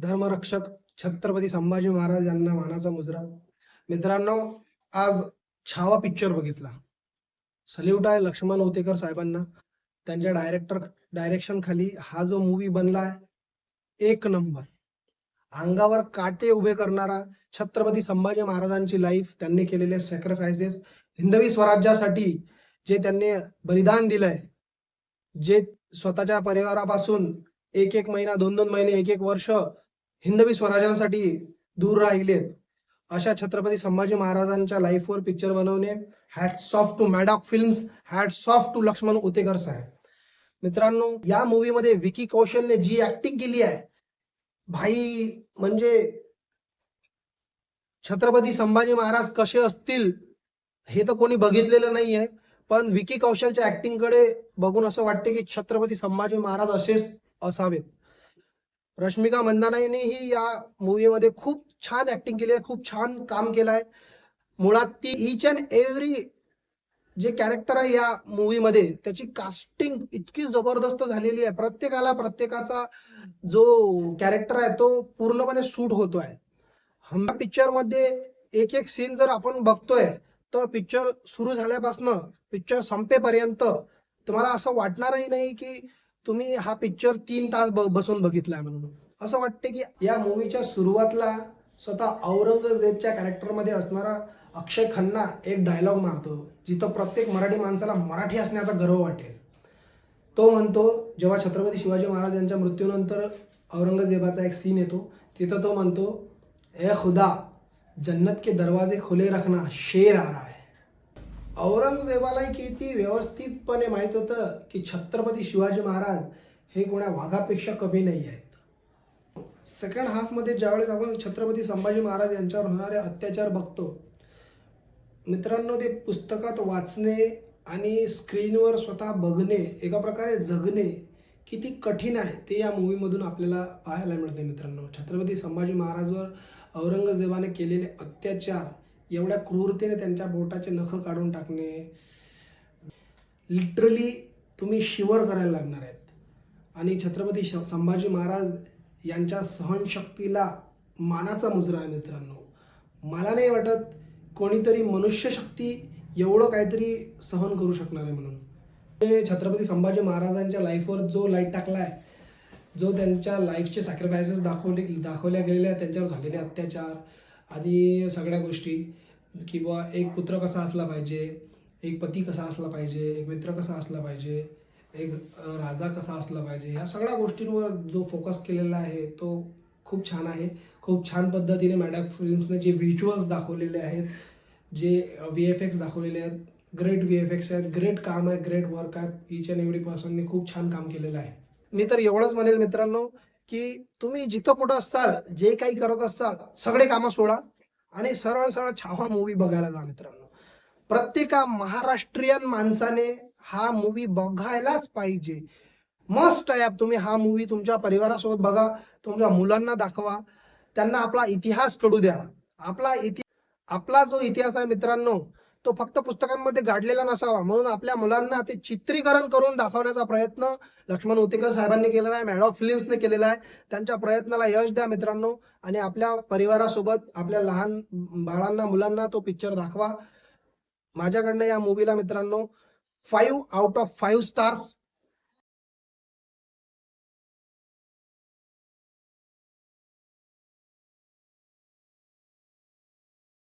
धर्मरक्षक छत्रपती संभाजी महाराज यांना मानाचा मुजरा. मित्रांनो, आज छावा पिक्चर बघितला. सल्यूट आहे लक्ष्मण उतेकर साहेबांना. त्यांच्या डायरेक्शन खाली हा जो मूवी बनलाय, एक नंबर. अंगावर काटे उभे करणारा, छत्रपती संभाजी महाराजांची लाईफ, त्यांनी केलेले सॅक्रिफायसेस, हिंदवी स्वराज्यासाठी जे त्यांनी बलिदान दिलंय, जे स्वतःच्या परिवारापासून एक एक महिना, 2-2 महिने, एक एक वर्ष हिंदवी स्वराज्यासाठी दूर राहिलेत, अशा छत्रपती संभाजी महाराजांच्या लाईफवर पिक्चर बनवणे. Hats of to Maddock films, हॅट्स ऑफ टू लक्ष्मण उतेकर साहेब. मित्रांनो, या मूवी मध्ये विकी कौशलने जी ऍक्टिंग केली आहे, भाई, म्हणजे छत्रपती संभाजी महाराज कसे असतील हे तर कोणी बघितलेलं नाहीये, पण विकी कौशलच्या ऍक्टिंग कडे बघून असं वाटते की छत्रपती संभाजी महाराज असेच असावेत. रश्मिका मंदानानेही या मूवीमध्ये खूप छान ऍक्टिंग केली आहे, खूप छान काम केलंय. मुळात ती इच अँड एव्हरी जे कॅरेक्टर आहे या मूवीमध्ये, त्याची कास्टिंग इतकी जबरदस्त झालेली आहे. प्रत्येकाला प्रत्येकाचा जो कॅरेक्टर आहे तो पूर्णपणे सूट होतोय. हमला पिक्चर मध्ये एक एक सीन जर आपण बघतोय तर पिक्चर सुरू झाल्यापासून पिक्चर संपेपर्यंत तुम्हाला असं वाटणारही नाही की तुम्ही हा पिक्चर 3 तास बसून बघितलाय म्हणून. असं वाटते की या मूवीच्या सुरुवातला स्वतः औरंगजेबच्या कॅरेक्टर मध्ये असणारा अक्षय खन्ना एक डायलॉग मारतो, जिथं प्रत्येक मराठी माणसाला मराठी असण्याचा गर्व वाटेल. तो म्हणतो, जेव्हा छत्रपती शिवाजी महाराज यांच्या मृत्यूनंतर औरंगजेबाचा एक सीन येतो, तिथं तो म्हणतो, ए खुदा, जन्नत के दरवाजे खुले रखना, शेर आ रहा है. औरंगजेबाला किती व्यवस्थितपणे माहित होतं की छत्रपती शिवाजी महाराज हे कोणा वाघापेक्षा कमी नाही आहेत. सेकंड हाफ मध्ये ज्यावेळेस आपण छत्रपती संभाजी महाराज यांच्यावर होणारे अत्याचार बघतो, मित्रांनो, ते पुस्तकात वाचणे आणि स्क्रीनवर स्वतः बघणे, एका प्रकारे जगणे किती कठीण आहे ते या मूवी मधून आपल्याला पाहायला मिळते. मित्रांनो, छत्रपती संभाजी महाराजवर औरंगजेबाने केलेले अत्याचार, एवढ्या क्रूरतेने त्यांच्या बोटाचे नख काढून टाकणे, लिटरली तुम्ही शिवर करायला लागणार आहेत. आणि छत्रपती संभाजी महाराज यांच्या सहनशक्तीला मानाचा मुजरा आहे. मित्रांनो, मला नाही वाटत कोणीतरी मनुष्यशक्ती एवढं काहीतरी सहन करू शकणार आहे म्हणून. छत्रपती संभाजी महाराजांच्या लाईफवर जो लाईट टाकलाय, जो त्यांच्या लाईफचे सॅक्रिफायसेस दाखवल्या गेलेल्या, त्यांच्यावर झालेले अत्याचार आणि सगळ्या गोष्टी, किंवा एक पुत्र कसा असला पाहिजे, एक पती कसा असला पाहिजे, एक मित्र कसा असला पाहिजे, एक राजा कसा असला पाहिजे, या सगळ्या गोष्टींवर जो फोकस केलेला आहे तो खूप छान आहे. खूप छान पद्धतीने मॅडॉक फिल्म्सने जे व्हिज्युअल्स दाखवलेले आहेत, जे VFX दाखवलेले आहेत, ग्रेट VFX आहेत, ग्रेट काम आहे, ग्रेट वर्क आहे. इच अँड एव्हरी पर्सनने खूप छान काम केलेलं आहे. मी तर एवढंच म्हणेल मित्रांनो की तुम्ही जिथं कुठं असाल, जे काही करत असाल, सगळे कामं सोडा आणि सरळ सरळ छावा मूवी बघायला जा. मित्रांनो, प्रत्येका महाराष्ट्रीयन माणसाने हा मूवी बघायलाच पाहिजे. मस्ट आहे. तुम्ही हा मूवी तुमच्या परिवारासोबत बघा, तुमच्या मुलांना दाखवा, त्यांना आपला इतिहास कळू द्या. आपला जो इतिहास आहे मित्रांनो, तो फक्त पुस्तकांमध्ये गाडलेला नसावा, म्हणून आपल्या मुलांना ते चित्रीकरण करून दाखवण्याचा प्रयत्न लक्ष्मण उतेकर साहेबांनी केलेला आहे, मॅडॉक फिल्म्सने केलेला आहे. त्यांच्या प्रयत्नाला यश द्या मित्रांनो, आणि आपल्या परिवारासोबत आपल्या लहान बाळांना, मुलांना तो पिक्चर दाखवा. माझ्याकडनं या मूवीला मित्रांनो 5 आउट ऑफ 5 स्टार्स.